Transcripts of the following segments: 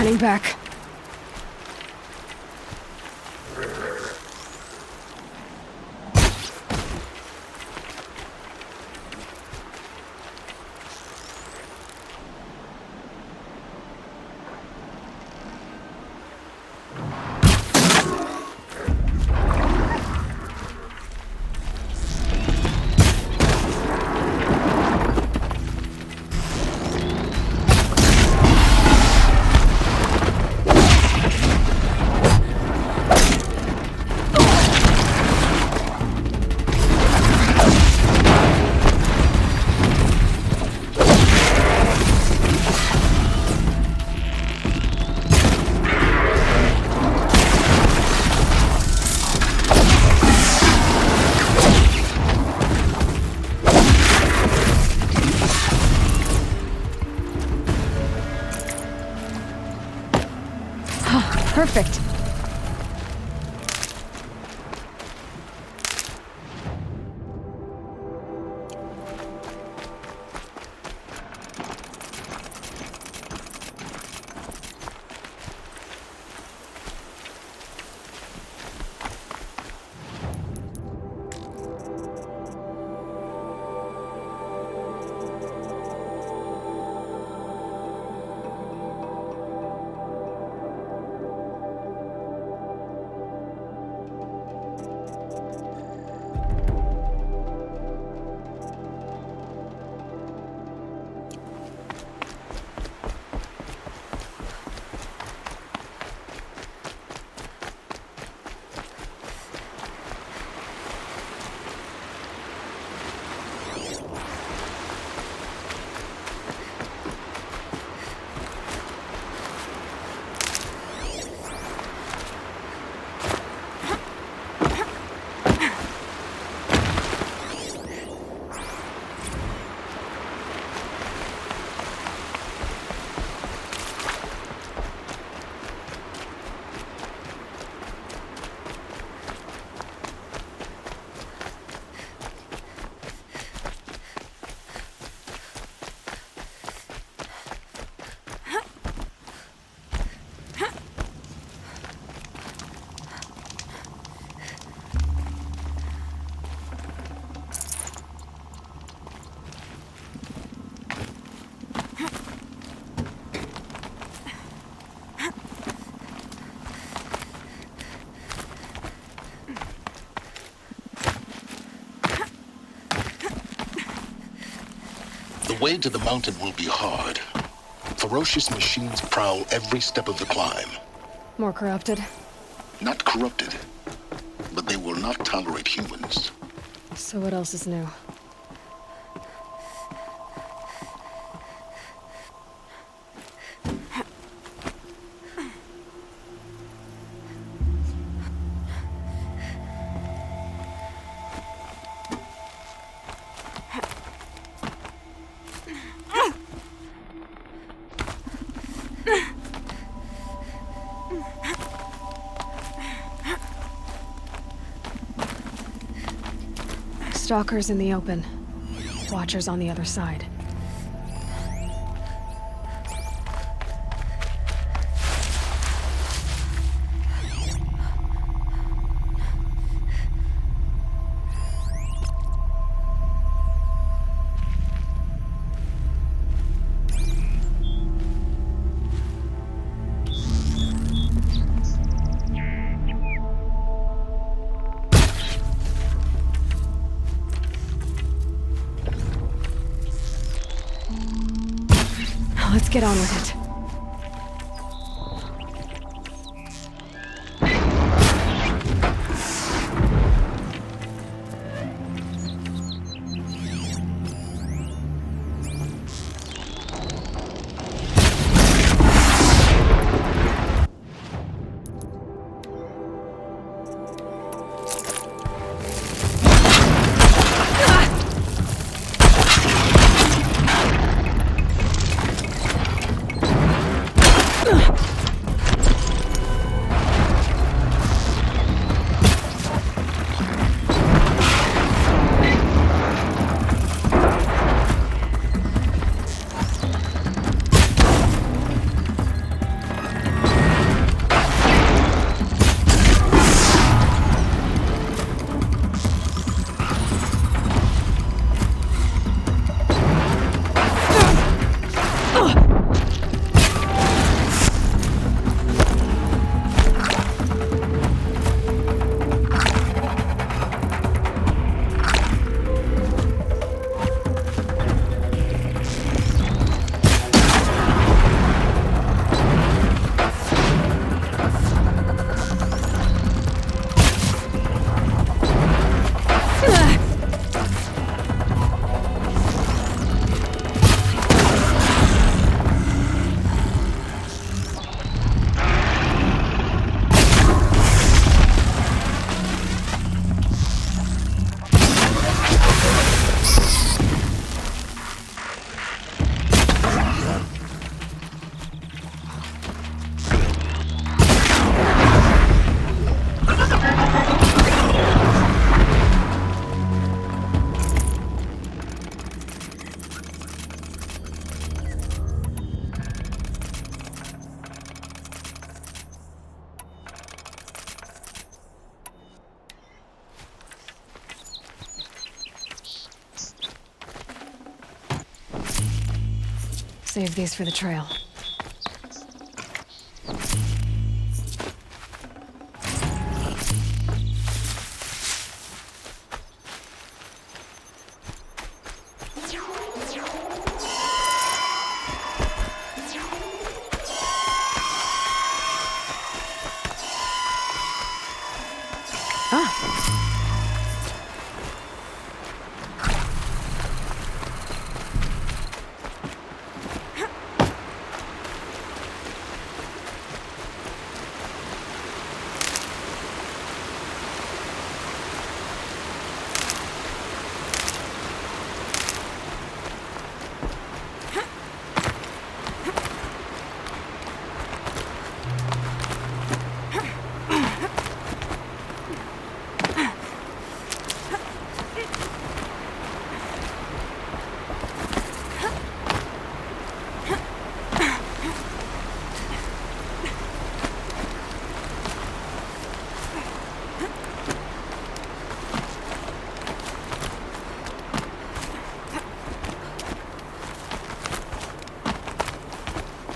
turning back. Perfect. The way to the mountain will be hard. Ferocious machines prowl every step of the climb. More corrupted? Not corrupted, but they will not tolerate humans. So what else is new? Stalkers in the open. Watchers on the other side. Let's get on with it. Save these for the trail.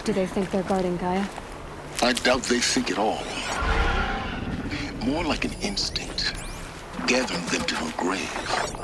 Do they think they're guarding Gaia? I doubt they think at all. More like an instinct, gathering them to her grave.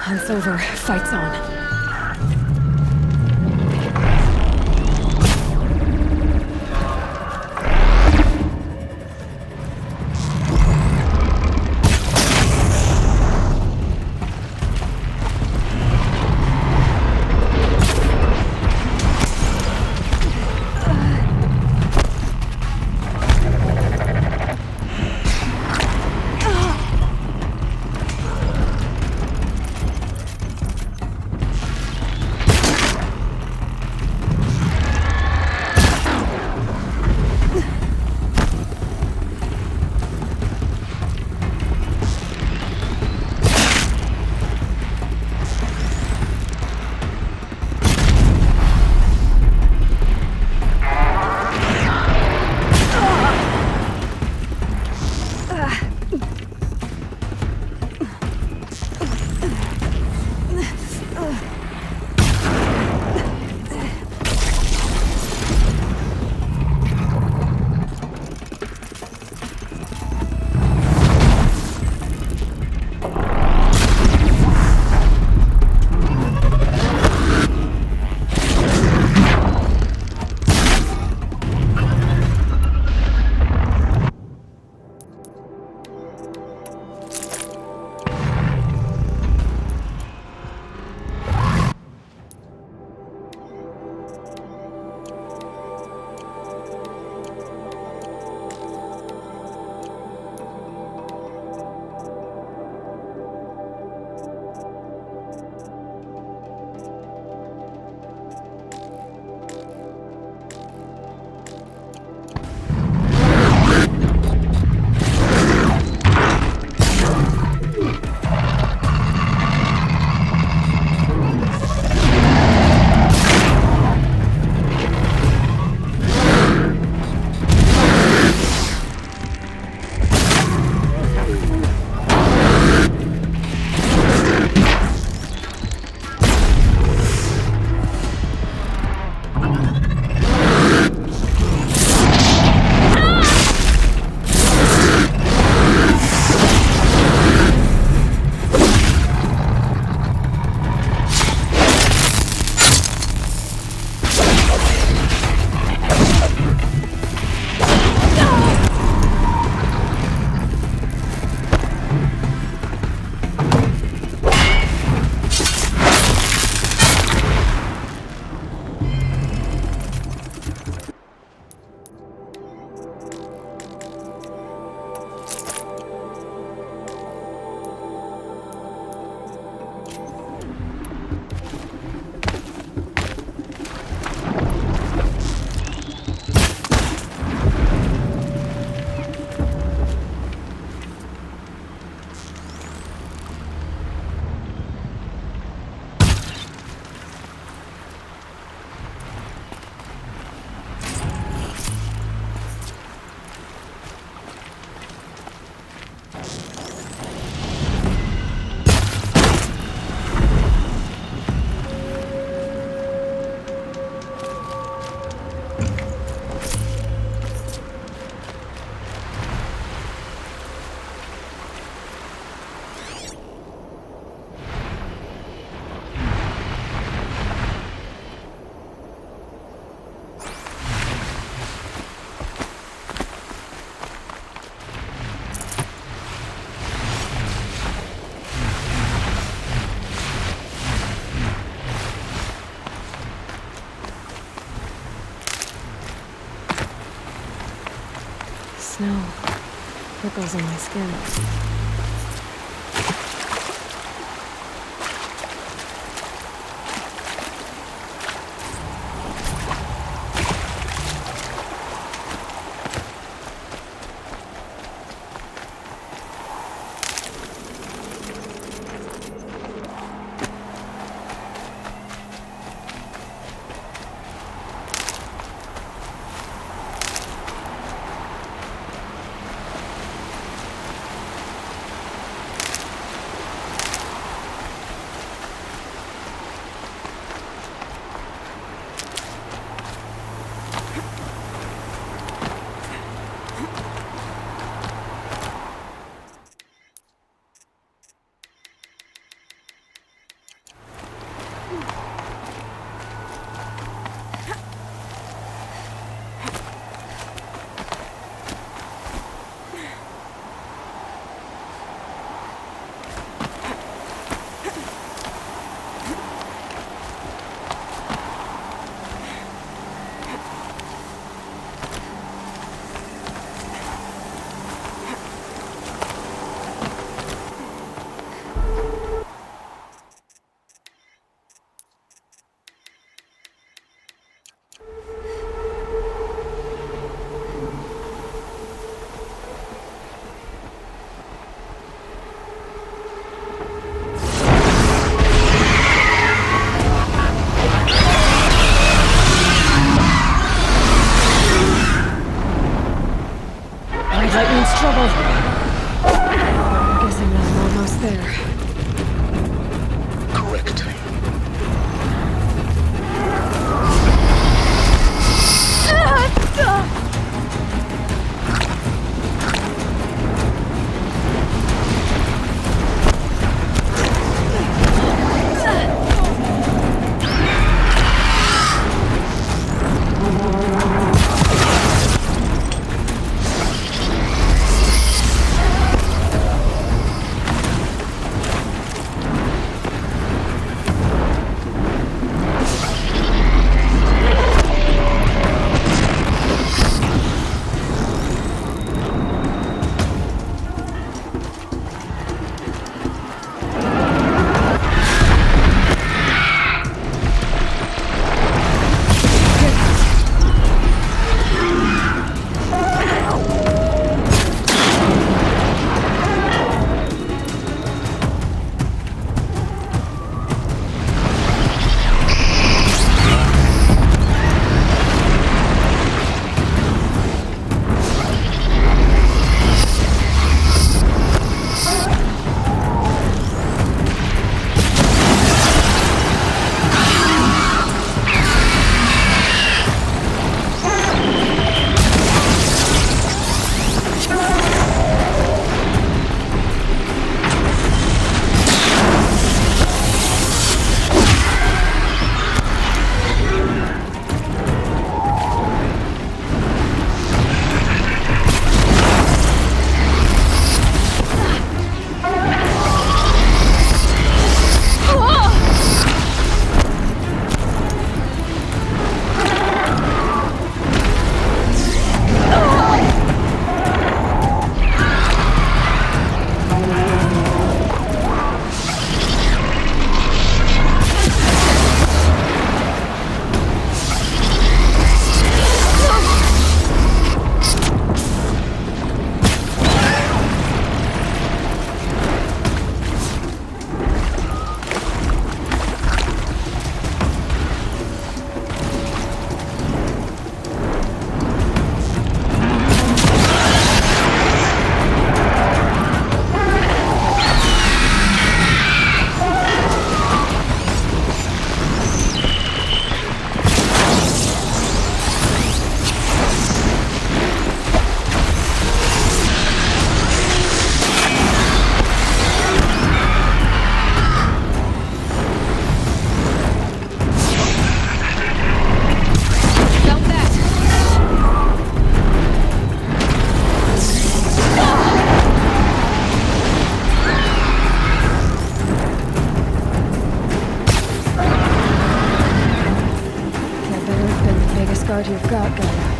Hunt's over. Fight's on. snow. Prickles on my skin. Trouble. I'm guessing that I'm almost there. Correct. Guard you've got, Gaia.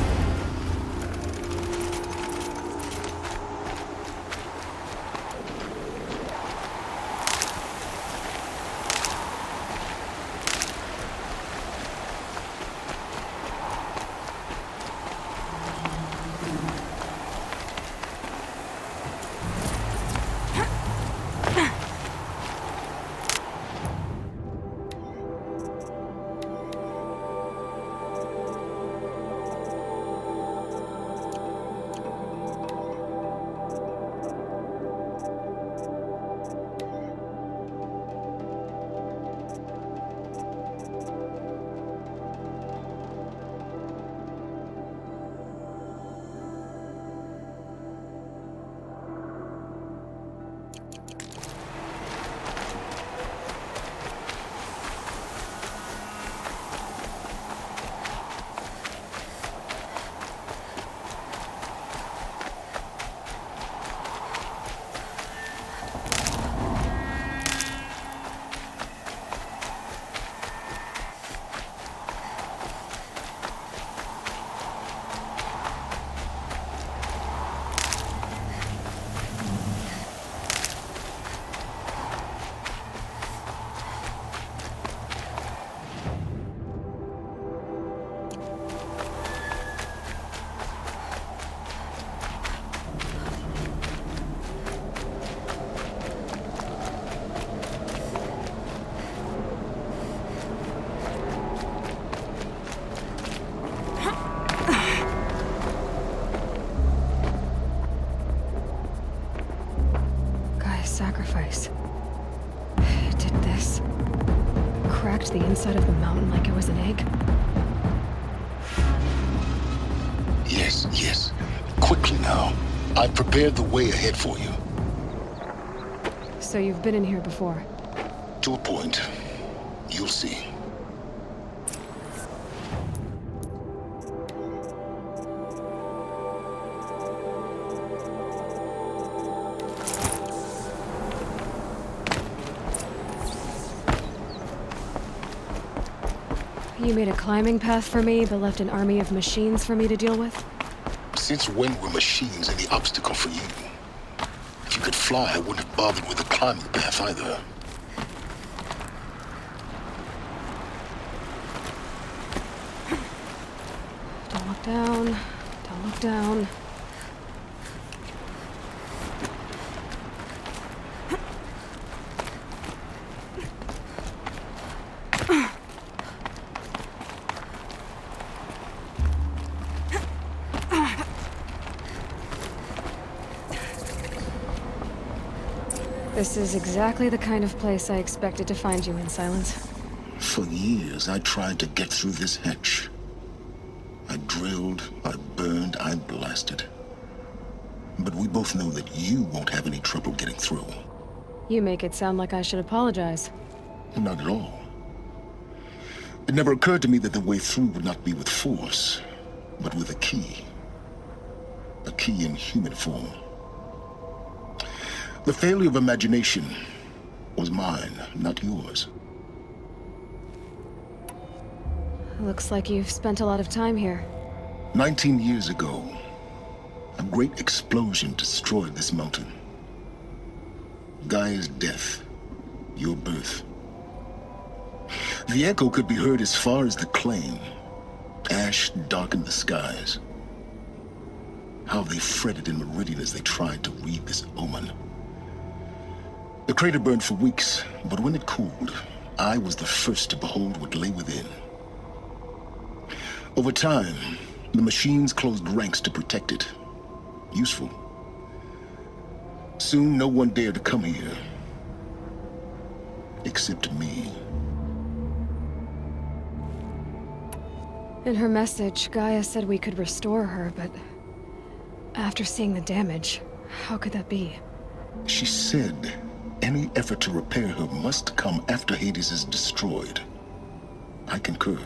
cracked the inside of the mountain like it was an egg? Yes, yes. Quickly now. I've prepared the way ahead for you. So you've been in here before? To a point. You'll see. You made a climbing path for me, but left an army of machines for me to deal with? Since when were machines any obstacle for you? If you could fly, I wouldn't have bothered with the climbing path either. Don't look down. Don't look down. This is exactly the kind of place I expected to find you in, Silence. For years, I tried to get through this hatch. I drilled, I burned, I blasted. But we both know that you won't have any trouble getting through. You make it sound like I should apologize. Not at all. It never occurred to me that the way through would not be with force, but with a key. A key in human form. The failure of imagination was mine, not yours. Looks like you've spent a lot of time here. 19 years ago, a great explosion destroyed this mountain. Gaia's death, your birth. The echo could be heard as far as the claim. Ash darkened the skies. How they fretted in meridian as they tried to read this omen. The crater burned for weeks, but when it cooled, I was the first to behold what lay within. Over time, the machines closed ranks to protect it. Useful. Soon, no one dared to come here. Except me. In her message, Gaia said we could restore her, but after seeing the damage, how could that be? She said any effort to repair her must come after Hades is destroyed. I concur.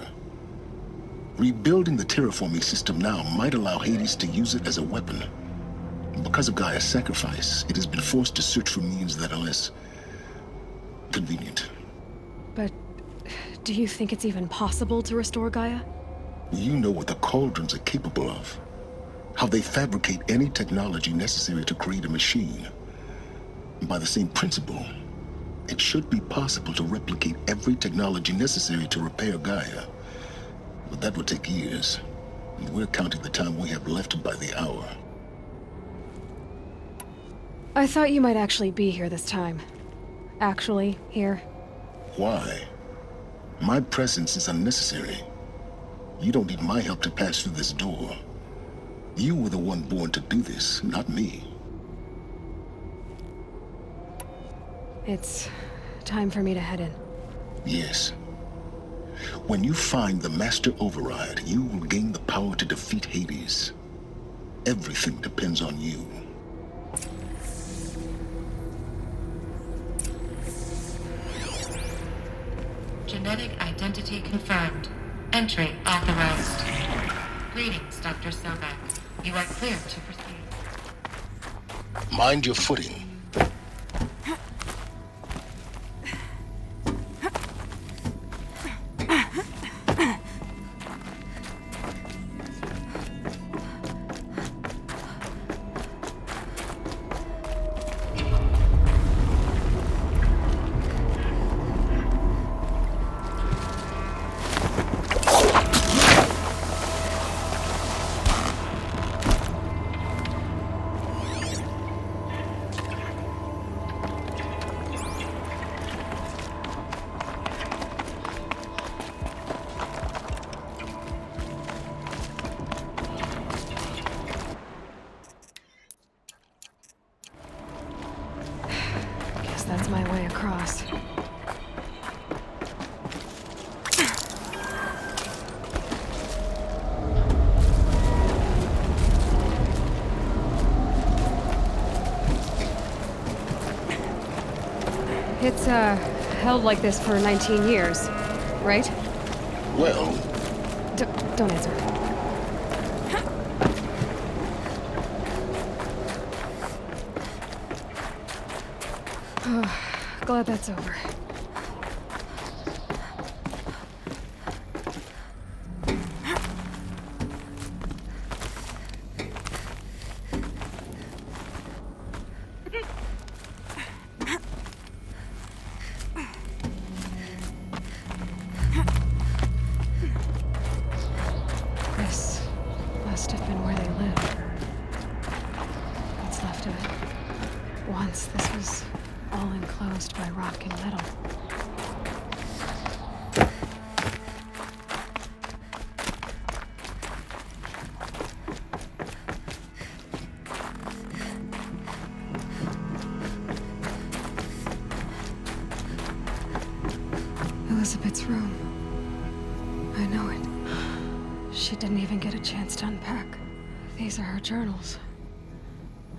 Rebuilding the terraforming system now might allow Hades to use it as a weapon. Because of Gaia's sacrifice, it has been forced to search for means that are less convenient. But do you think it's even possible to restore Gaia? You know what the Cauldrons are capable of. How they fabricate any technology necessary to create a machine. By the same principle, it should be possible to replicate every technology necessary to repair Gaia. But that would take years, and we're counting the time we have left by the hour. I thought you might actually be here this time. Actually, here. Why? My presence is unnecessary. You don't need my help to pass through this door. You were the one born to do this, not me. It's time for me to head in. Yes. When you find the Master Override, you will gain the power to defeat Hades. Everything depends on you. Genetic identity confirmed. Entry authorized. Greetings, Dr. Sobek. You are clear to proceed. Mind your footing. It's, held like this for 19 years, right? Well, Don't answer. Glad that's over. This must have been where they lived. What's left of it. Once this was all enclosed by rock and metal. Elizabeth's room. I know it. She didn't even get a chance to unpack. These are her journals.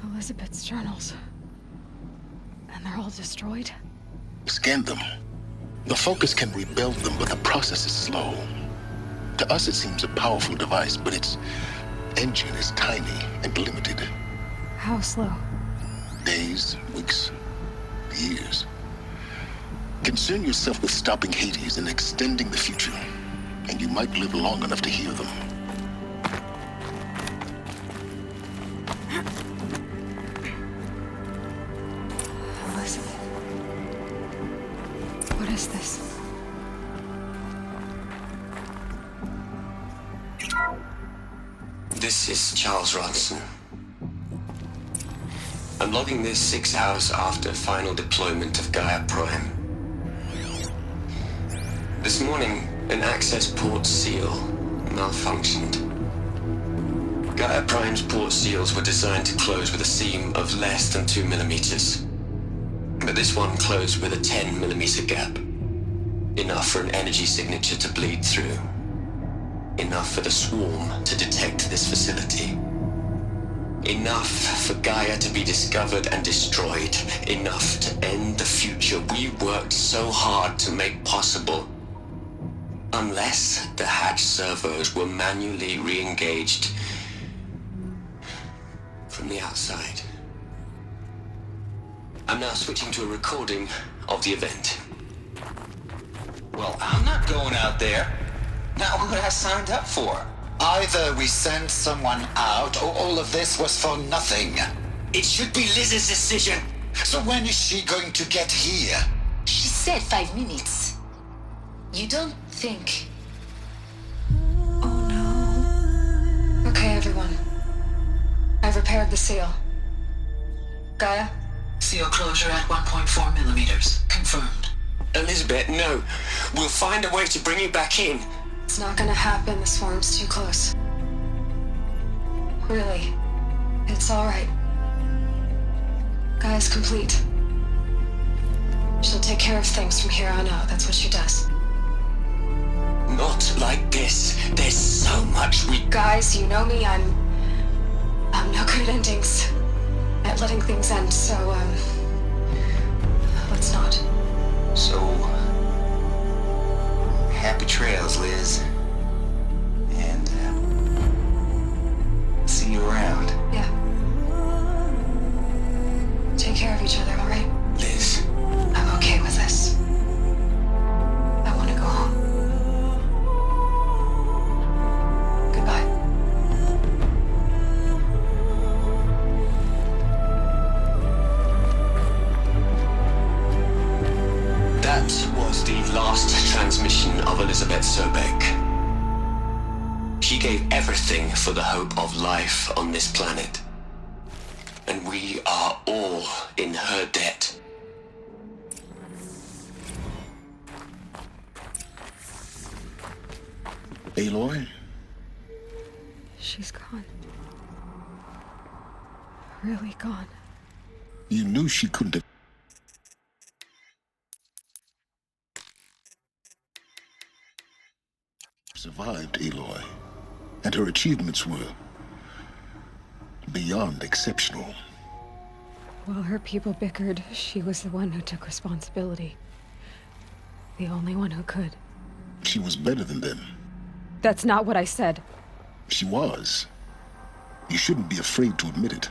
Elizabeth's journals. And they're all destroyed? scan them. The Focus can rebuild them, but the process is slow. To us, it seems a powerful device, but its engine is tiny and limited. How slow? Days, weeks, years. Concern yourself with stopping Hades and extending the future, and you might live long enough to hear them. Elizabeth. What is this? This is Charles Ronson. I'm logging this 6 hours after final deployment of Gaia Prime. This morning, an access port seal malfunctioned. Gaia Prime's port seals were designed to close with a seam of less than 2 millimeters. But this one closed with a 10 millimeter gap. Enough for an energy signature to bleed through. Enough for the swarm to detect this facility. Enough for Gaia to be discovered and destroyed. Enough to end the future we worked so hard to make possible. Unless the hatch servos were manually re-engaged from the outside. I'm now switching to a recording of the event. Well, I'm not going out there. Not what I signed up for. Either we send someone out, or all of this was for nothing. It should be Liz's decision. So when is she going to get here? She said 5 minutes. You don't think... Oh no. Okay, everyone. I've repaired the seal. Gaia? Seal closure at 1.4 millimeters. Confirmed. Elizabeth, no. We'll find a way to bring you back in. It's not gonna happen. The swarm's too close. Really. It's alright. Gaia's complete. She'll take care of things from here on out. That's what she does. Not like this. There's so much we... Guys, you know me. I'm no good at endings. At letting things end, so, let's not. So... happy trails, Liz. And, see you around. Yeah. Take care of each other, alright? Liz. I'm okay with this. I want to go home. Goodbye. That was the last transmission of Elizabeth Sobek. She gave everything for the hope of life on this planet. And we are all in her debt. Aloy? She's gone. Really gone. You knew she couldn't have survived, Aloy. And her achievements were beyond exceptional. While her people bickered, she was the one who took responsibility. The only one who could. She was better than them. That's not what I said. She was. You shouldn't be afraid to admit it.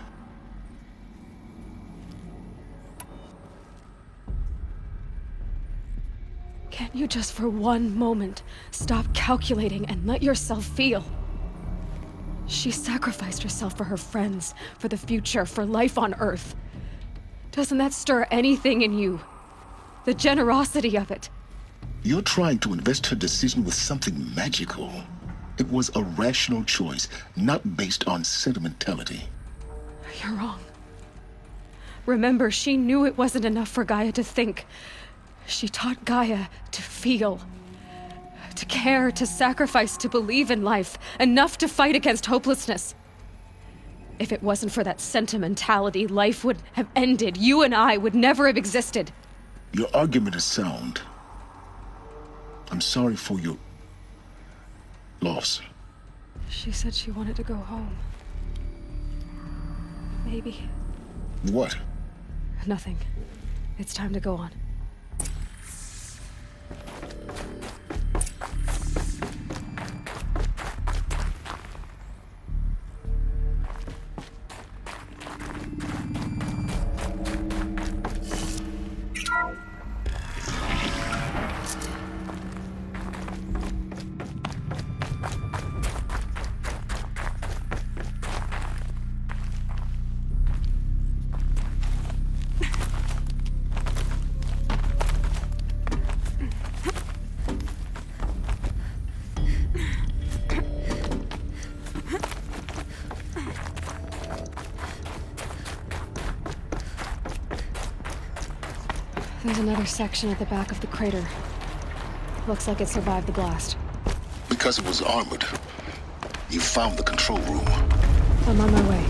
Can't you just for one moment stop calculating and let yourself feel? She sacrificed herself for her friends, for the future, for life on Earth. Doesn't that stir anything in you? The generosity of it. You're trying to invest her decision with something magical. It was a rational choice, not based on sentimentality. You're wrong. Remember, she knew it wasn't enough for Gaia to think. She taught Gaia to feel. To care, to sacrifice, to believe in life. Enough to fight against hopelessness. If it wasn't for that sentimentality, life would have ended. You and I would never have existed. Your argument is sound. I'm sorry for your loss. She said she wanted to go home. Maybe. What? Nothing. It's time to go on. There's another section at the back of the crater. Looks like it survived the blast. Because it was armored. You found the control room. I'm on my way.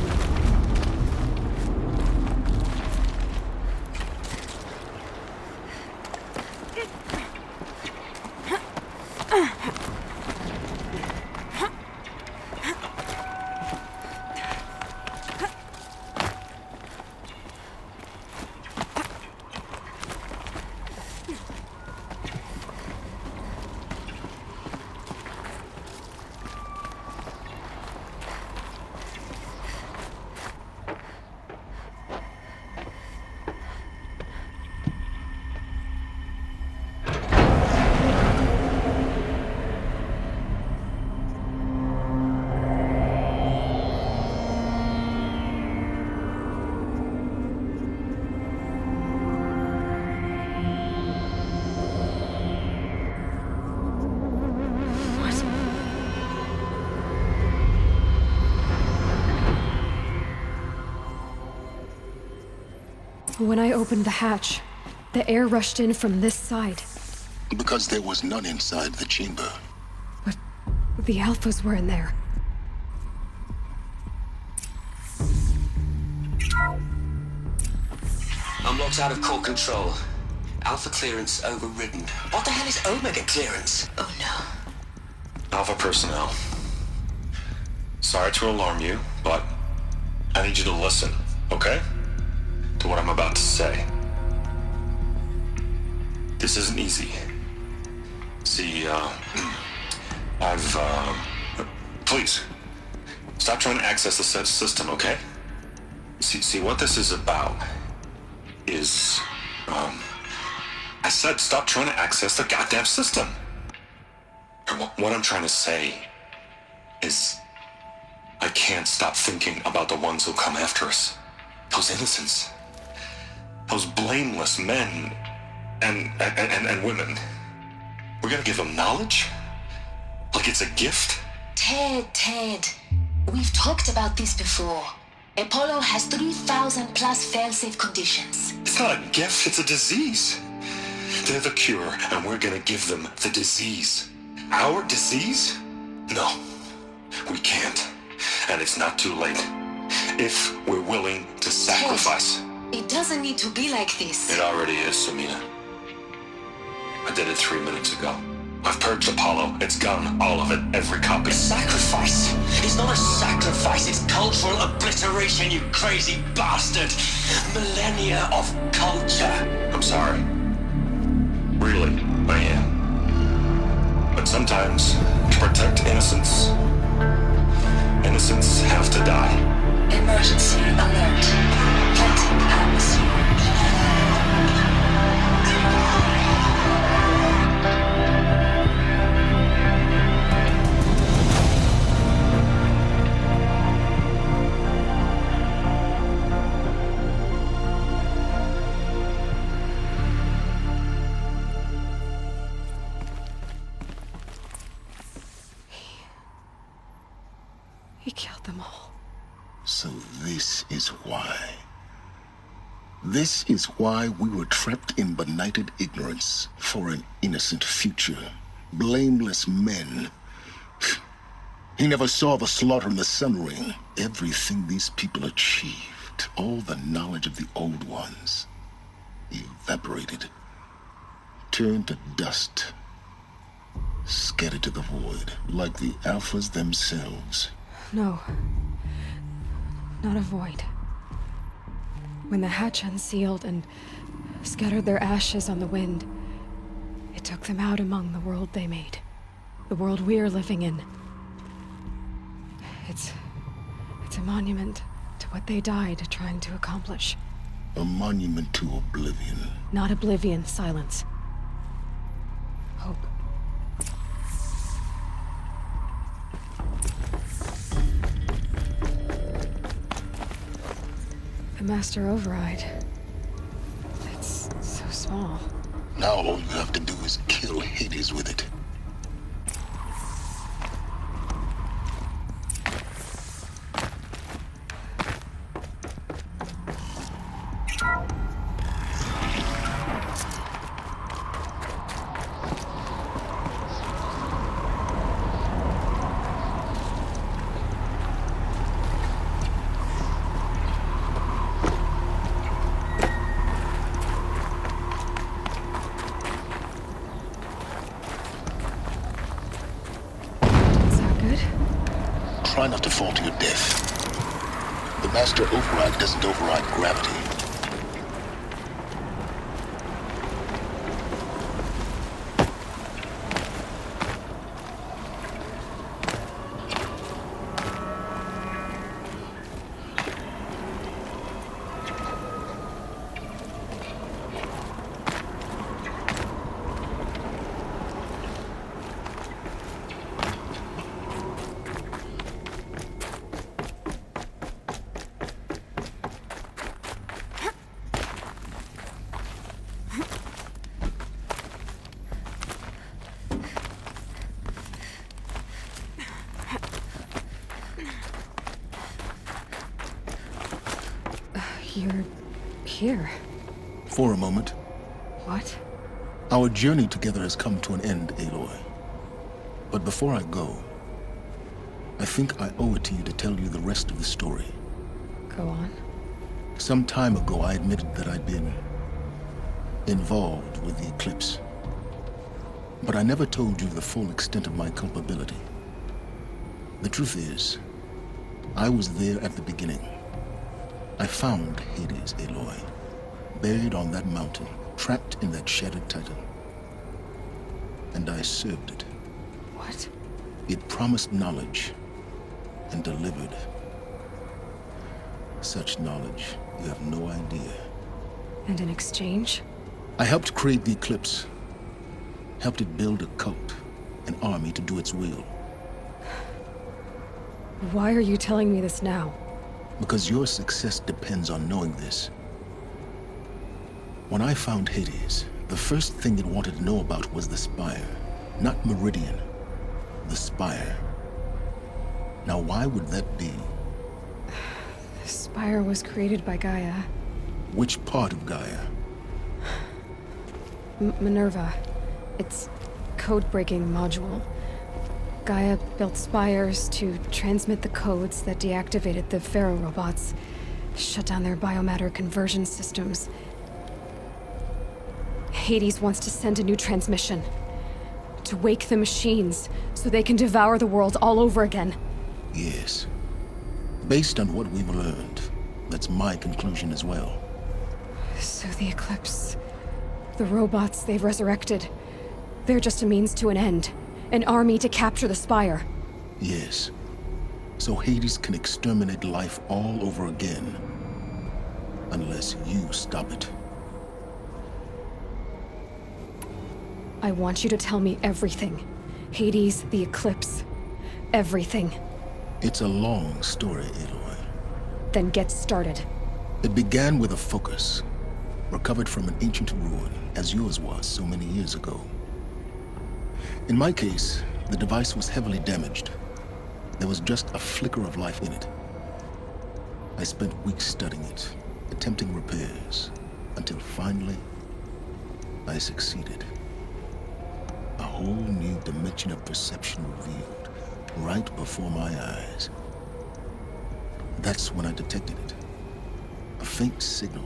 When I opened the hatch, the air rushed in from this side. Because there was none inside the chamber. But the Alphas were in there. Unlocked out of core control. Alpha clearance overridden. What the hell is Omega clearance? Oh no. Alpha personnel. Sorry to alarm you, but I need you to listen, okay? To what I'm about to say. This isn't easy. See, please, stop trying to access the system, okay? See, what this is about is, I said stop trying to access the goddamn system. What I'm trying to say is, I can't stop thinking about the ones who come after us. Those innocents. Those blameless men and women. We're gonna give them knowledge? Like it's a gift? Ted. We've talked about this before. Apollo has 3,000 plus fail-safe conditions. It's not a gift, it's a disease. They're the cure, and we're gonna give them the disease. Our disease? No, we can't. And it's not too late. If we're willing to sacrifice. It doesn't need to be like this. It already is, Samina. I did it 3 minutes ago. I've purged Apollo. It's gone. All of it. Every copy. A sacrifice? It's not a sacrifice, it's cultural obliteration, you crazy bastard! Millennia of culture! I'm sorry. Really, I am. But sometimes, to protect innocence, innocents have to die. Emergency alert. Planting atmosphere. He killed them all. So this is why. This is why we were trapped in benighted ignorance for an innocent future. Blameless men. He never saw the slaughter in the Sun Ring. Everything these people achieved, all the knowledge of the old ones, evaporated, turned to dust, scattered to the void, like the Alphas themselves. No. Not a void. When the hatch unsealed and scattered their ashes on the wind, it took them out among the world they made. The world we're living in. It's a monument to what they died trying to accomplish. A monument to oblivion. Not oblivion, silence. Hope. The master override. It's so small. Now all you have to do is kill Hades with it. Try not to fall to your death. The master override doesn't override gravity. You're here. For a moment. What? Our journey together has come to an end, Aloy. But before I go, I think I owe it to you to tell you the rest of the story. Go on. Some time ago, I admitted that I'd been involved with the eclipse. But I never told you the full extent of my culpability. The truth is, I was there at the beginning. I found Hades, Aloy, buried on that mountain, trapped in that shattered titan. And I served it. What? It promised knowledge and delivered. Such knowledge, you have no idea. And in exchange? I helped create the eclipse. Helped it build a cult, an army to do its will. Why are you telling me this now? Because your success depends on knowing this. When I found Hades, the first thing it wanted to know about was the Spire. Not Meridian. The Spire. Now why would that be? The Spire was created by Gaia. Which part of Gaia? Minerva. Its code-breaking module. Gaia built spires to transmit the codes that deactivated the Pharaoh robots, shut down their biomatter conversion systems. Hades wants to send a new transmission To wake the machines, so they can devour the world all over again. Yes. Based on what we've learned, that's my conclusion as well. So the Eclipse... the robots they've resurrected... they're just a means to an end. An army to capture the Spire. Yes. So Hades can exterminate life all over again. Unless you stop it. I want you to tell me everything. Hades, the Eclipse. Everything. It's a long story, Aloy. Then get started. It began with a focus. Recovered from an ancient ruin, as yours was so many years ago. In my case, the device was heavily damaged. There was just a flicker of life in it. I spent weeks studying it, attempting repairs, until finally, I succeeded. A whole new dimension of perception revealed, right before my eyes. That's when I detected it. A faint signal.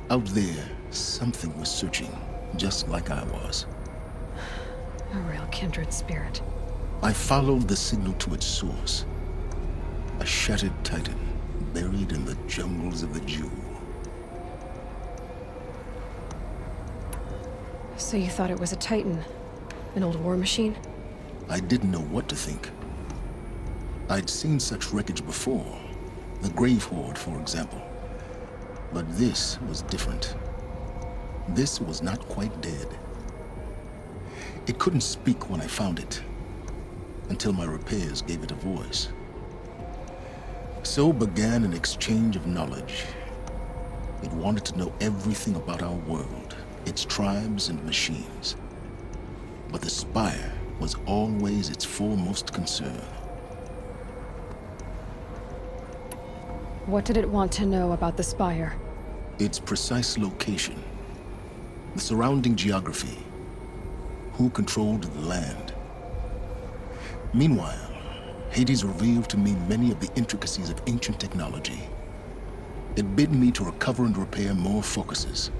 Out there, something was searching, just like I was. A real kindred spirit. I followed the signal to its source. A shattered titan, buried in the jungles of the Jewel. So you thought it was a Titan? An old war machine? I didn't know what to think. I'd seen such wreckage before. The Grave Horde, for example. But this was different. This was not quite dead. It couldn't speak when I found it, until my repairs gave it a voice. So began an exchange of knowledge. It wanted to know everything about our world, its tribes and machines. But the Spire was always its foremost concern. What did it want to know about the Spire? Its precise location, the surrounding geography, who controlled the land. Meanwhile, Hades revealed to me many of the intricacies of ancient technology. It bid me to recover and repair more focuses.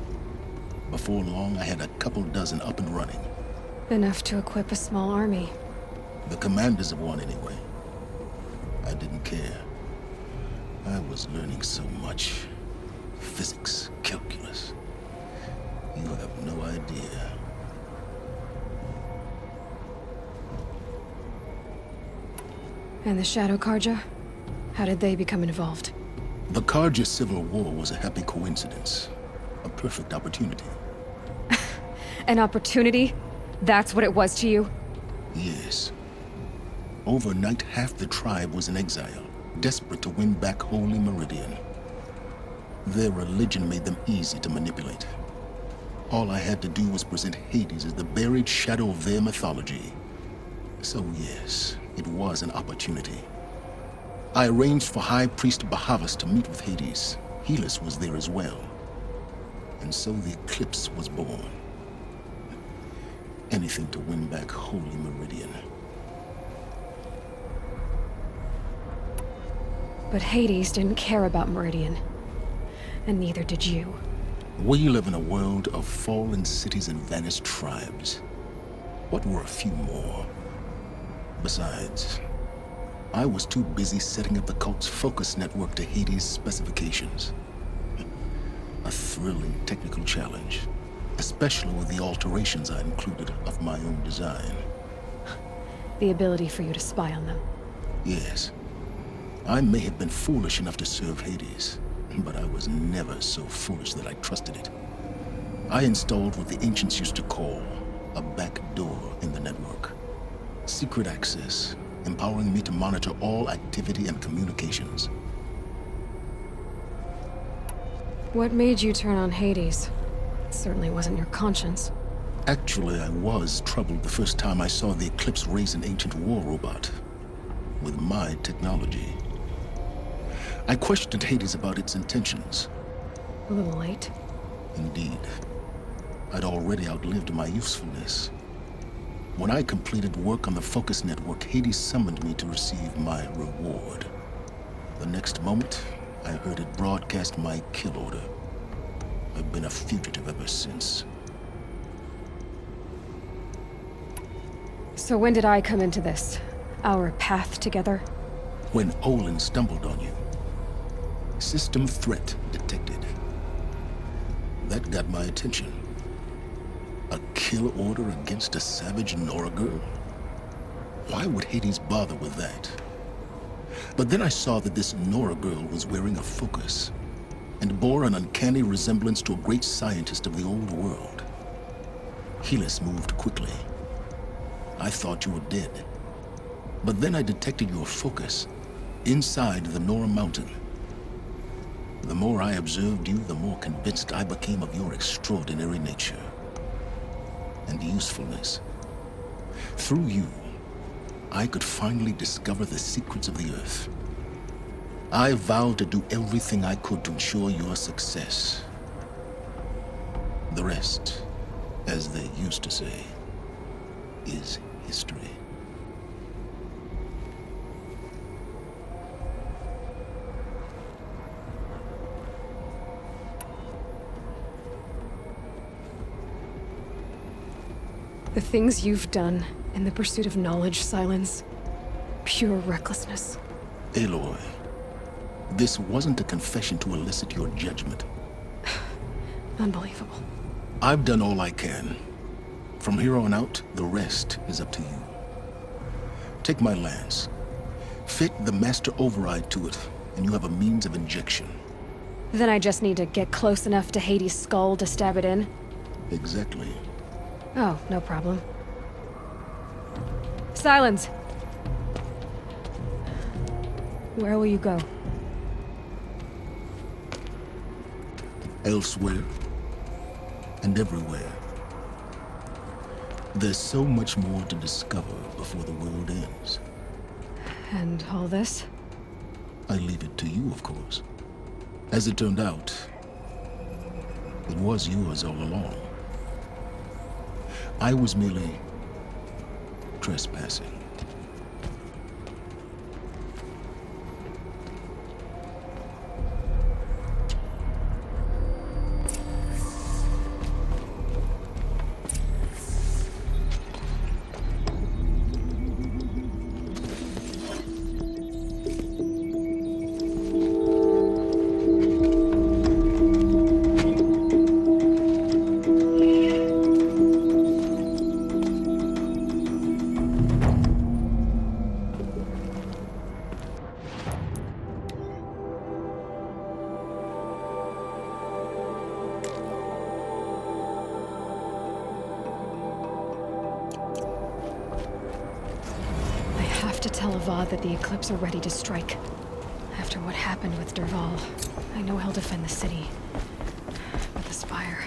Before long, I had a couple dozen up and running. Enough to equip a small army. The commanders of one, anyway. I didn't care. I was learning so much. Physics, calculus. You have no idea. And the Shadow Karja? How did they become involved? The Karja Civil War was a happy coincidence. A perfect opportunity. An opportunity? That's what it was to you? Yes. Overnight, half the tribe was in exile, desperate to win back Holy Meridian. Their religion made them easy to manipulate. All I had to do was present Hades as the buried shadow of their mythology. So yes, it was an opportunity. I arranged for High Priest Bahavas to meet with Hades. Helis was there as well. And so the Eclipse was born. Anything to win back Holy Meridian. But Hades didn't care about Meridian. And neither did you. We live in a world of fallen cities and vanished tribes. What were a few more? Besides, I was too busy setting up the cult's focus network to Hades' specifications. A thrilling technical challenge, especially with the alterations I included of my own design. The ability for you to spy on them. Yes. I may have been foolish enough to serve Hades, but I was never so foolish that I trusted it. I installed what the ancients used to call a back door in the network. Secret access, empowering me to monitor all activity and communications. What made you turn on Hades? It certainly wasn't your conscience. Actually, I was troubled the first time I saw the Eclipse raise an ancient war robot. With my technology. I questioned Hades about its intentions. A little late. Indeed. I'd already outlived my usefulness. When I completed work on the Focus Network, Hades summoned me to receive my reward. The next moment, I heard it broadcast my kill order. I've been a fugitive ever since. So when did I come into this? Our path together? When Olin stumbled on you. System threat detected. That got my attention. A kill order against a savage Nora girl? Why would Hades bother with that? But then I saw that this Nora girl was wearing a focus and bore an uncanny resemblance to a great scientist of the old world. Helis moved quickly. I thought you were dead. But then I detected your focus inside the Nora mountain. The more I observed you, the more convinced I became of your extraordinary nature and usefulness. Through you, I could finally discover the secrets of the Earth. I vowed to do everything I could to ensure your success. The rest, as they used to say, is history. The things you've done in the pursuit of knowledge, Silence. Pure recklessness. Aloy, this wasn't a confession to elicit your judgment. Unbelievable. I've done all I can. From here on out, the rest is up to you. Take my lance. Fit the master override to it, and you have a means of injection. Then I just need to get close enough to Hades' skull to stab it in? Exactly. Oh, no problem. Silence! Where will you go? Elsewhere. And everywhere. There's so much more to discover before the world ends. And all this? I leave it to you, of course. As it turned out, it was yours all along. I was merely trespassing. To tell Avad that the Eclipse are ready to strike. After what happened with Derval, I know he'll defend the city. But the Spire...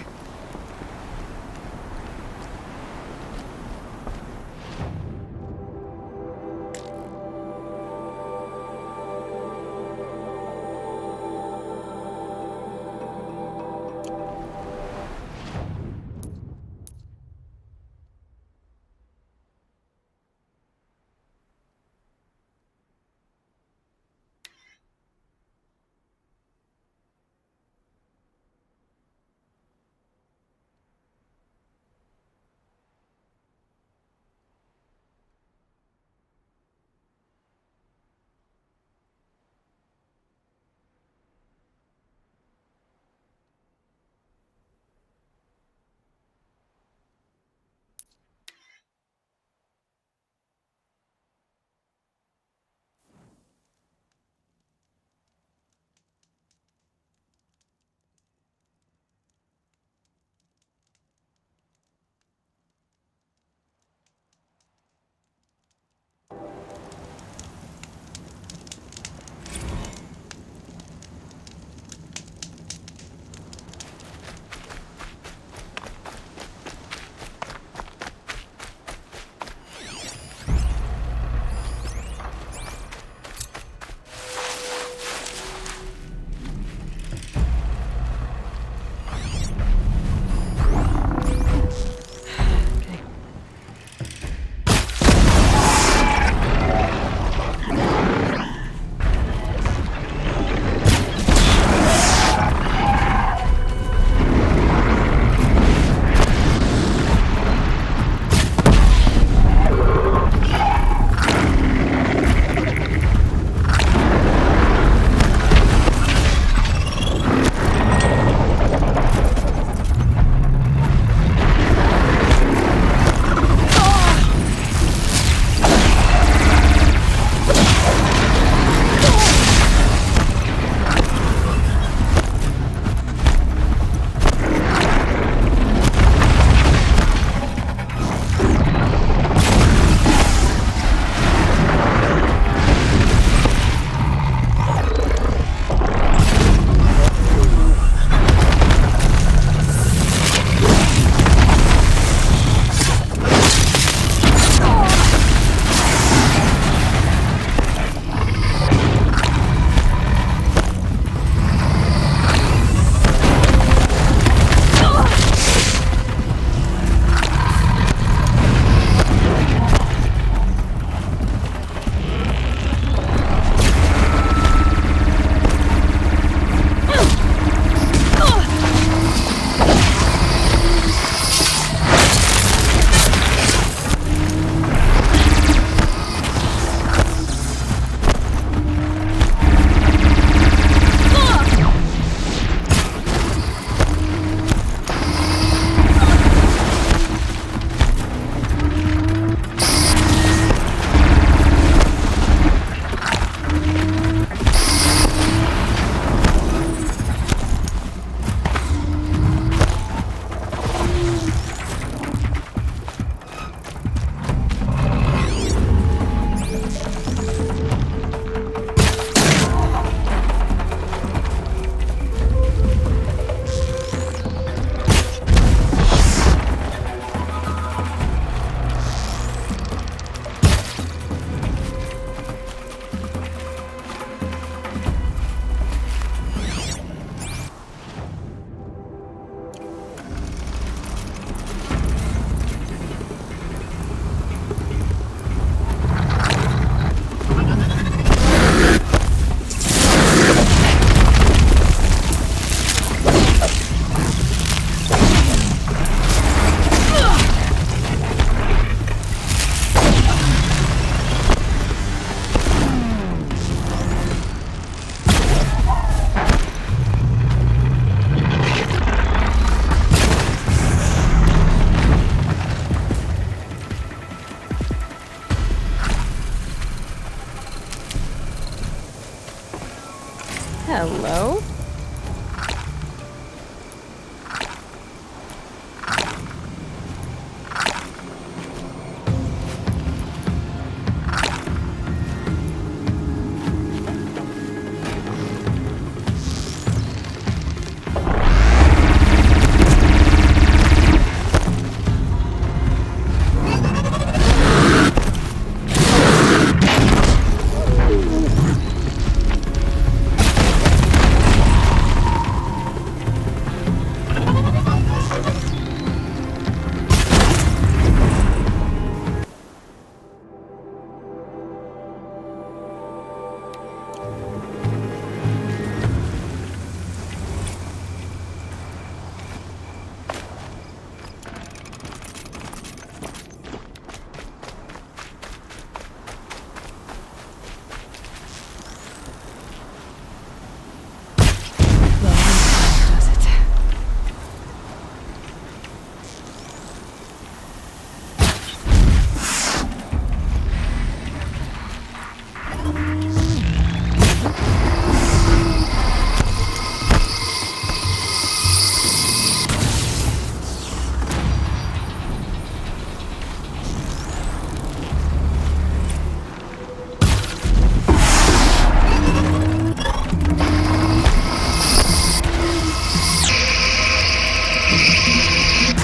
Hello?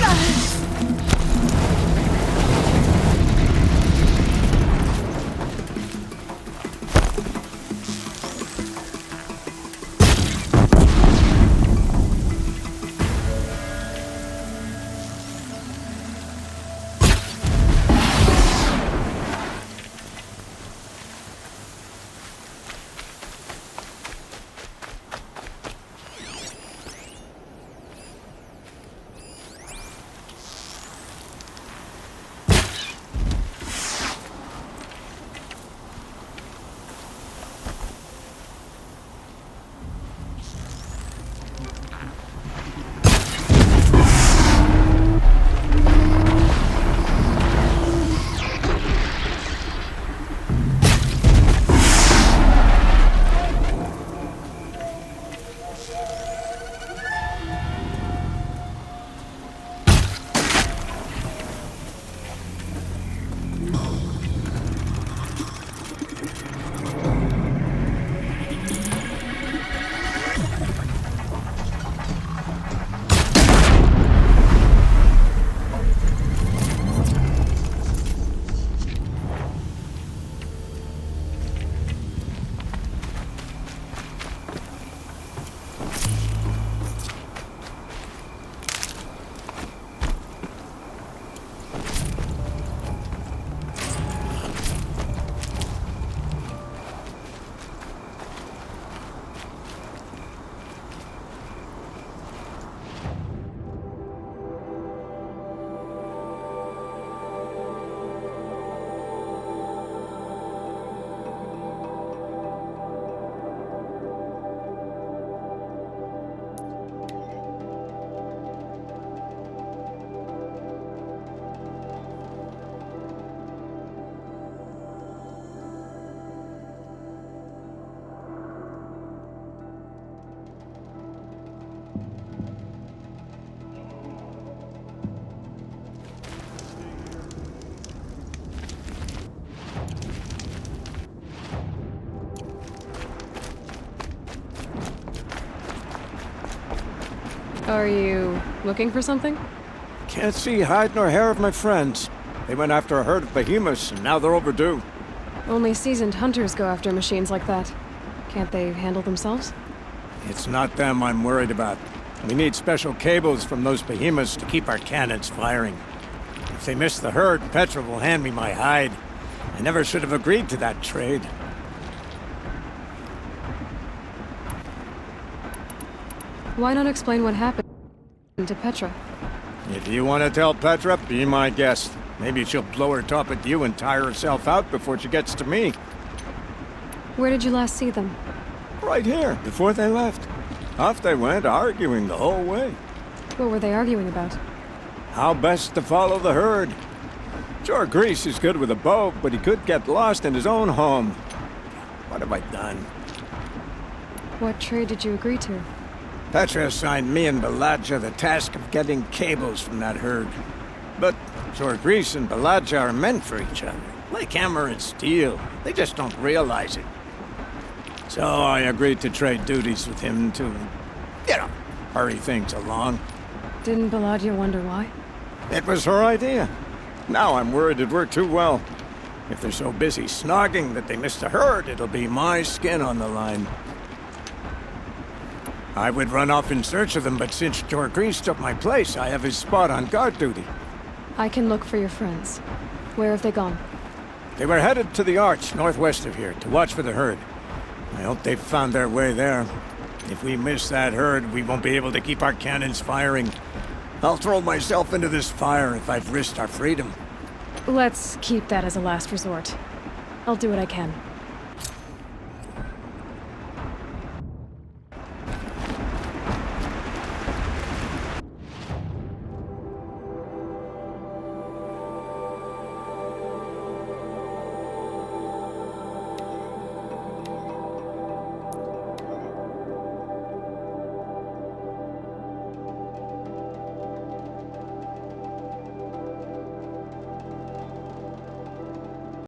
Does it? Are you looking for something? Can't see hide nor hair of my friends. They went after a herd of behemoths, and now they're overdue. Only seasoned hunters go after machines like that. Can't they handle themselves? It's not them I'm worried about. We need special cables from those behemoths to keep our cannons firing. If they miss the herd, Petra will hand me my hide. I never should have agreed to that trade. Why not explain what happened to Petra? If you want to tell Petra, be my guest. Maybe she'll blow her top at you and tire herself out before she gets to me. Where did you last see them? Right here, before they left. Off they went, arguing the whole way. What were they arguing about? How best to follow the herd. Sure, Grease is good with a bow, but he could get lost in his own home. What have I done? What trade did you agree to? Petra assigned me and Baladja the task of getting cables from that herd. But Jorgris and Baladja are meant for each other. Like hammer and steel. They just don't realize it. So I agreed to trade duties with him to, hurry things along. Didn't Baladja wonder why? It was her idea. Now I'm worried it worked too well. If they're so busy snogging that they miss the herd, it'll be my skin on the line. I would run off in search of them, but since Jorgris took my place, I have his spot on guard duty. I can look for your friends. Where have they gone? They were headed to the arch northwest of here to watch for the herd. I hope they've found their way there. If we miss that herd, we won't be able to keep our cannons firing. I'll throw myself into this fire if I've risked our freedom. Let's keep that as a last resort. I'll do what I can.